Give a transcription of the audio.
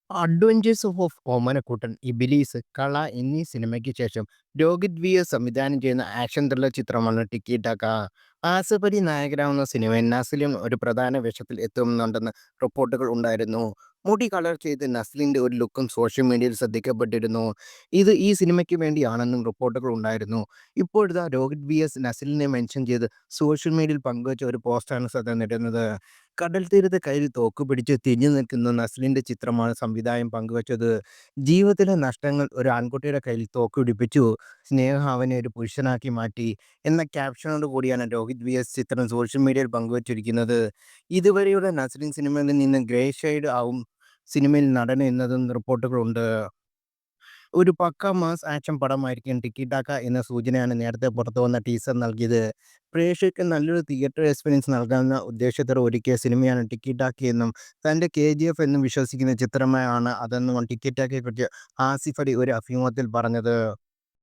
Adventures of Omanakuttan, ഇബിലീസ്, കള എന്നീ സിനിമയ്ക്ക് ശേഷം രോഹിത് വിഎസ് സംവിധാനം ചെയ്യുന്ന ആക്ഷൻ ത്രില്ലർ ചിത്രമാണ് ടിക്കി ടാക്ക. ആസിഫ് അലി നായകനാവുന്ന സിനിമയിൽ നസ്ലിൻ ഒരു പ്രധാന വേഷത്തിൽ എത്തുന്നുണ്ടെന്ന് റിപ്പോർട്ടുകൾ ഉണ്ടായിരുന്നു. മുടി കളർ ചെയ്ത് നസ്ലിന്റെ ഒരു ലുക്കും സോഷ്യൽ മീഡിയയിൽ ശ്രദ്ധിക്കപ്പെട്ടിരുന്നു. ഇത് ഈ സിനിമയ്ക്ക് വേണ്ടിയാണെന്നും റിപ്പോർട്ടുകൾ ഉണ്ടായിരുന്നു. ഇപ്പോഴിതാ രോഹിത് വിഎസ് നസ്ലിനെ മെൻഷൻ ചെയ്ത് സോഷ്യൽ മീഡിയയിൽ പങ്കുവച്ച ഒരു പോസ്റ്റാണ് ശ്രദ്ധ നേടുന്നത്. കടൽ തീരത്ത് കയ്യിൽ തോക്ക് പിടിച്ച് തിരിഞ്ഞു നിൽക്കുന്ന നസ്ലിന്റെ ചിത്രമാണ് സംവിധായകൻ പങ്കുവച്ചത്. ജീവിതത്തിലെ നഷ്ടങ്ങൾ ഒരു ആൺകുട്ടിയുടെ കയ്യിൽ തോക്ക് പിടിപ്പിച്ചു, സ്നേഹം അവനെ ഒരു പുരുഷനാക്കി മാറ്റി എന്ന ക്യാപ്ഷനോട് കൂടിയാണ് രോഹിത് വിഎസ് ചിത്രം സോഷ്യൽ മീഡിയയിൽ പങ്കുവച്ചിരിക്കുന്നത്. ഇതുവരെയുള്ള നസ്ലിൻ സിനിമകളിൽ നിന്ന് ഗ്രേ ഷെയ്ഡ് ആവും സിനിമയിൽ നടൻ എന്നതും റിപ്പോർട്ടുകളുണ്ട്. ഒരു പക്കാ മാസ് ആക്ഷൻ പടമായിരിക്കും ടിക്കി ടാക്ക എന്ന സൂചനയാണ് നേരത്തെ പുറത്തുവന്ന ടീസർ നൽകിയത്. പ്രേക്ഷകർക്ക് നല്ലൊരു തിയേറ്റർ എക്സ്പീരിയൻസ് നൽകാമെന്ന ഉദ്ദേശത്തോടെ ഒരുക്കിയ സിനിമയാണ് ടിക്കി ടാക്കയെന്നും തൻ്റെ കെജിഎഫ് എന്നും വിശ്വസിക്കുന്ന ചിത്രമാണ് അതെന്നും ടിക്കി ടാക്കയെക്കുറിച്ച് ആസിഫ് അലി ഒരു അഭിമുഖത്തിൽ പറഞ്ഞത്.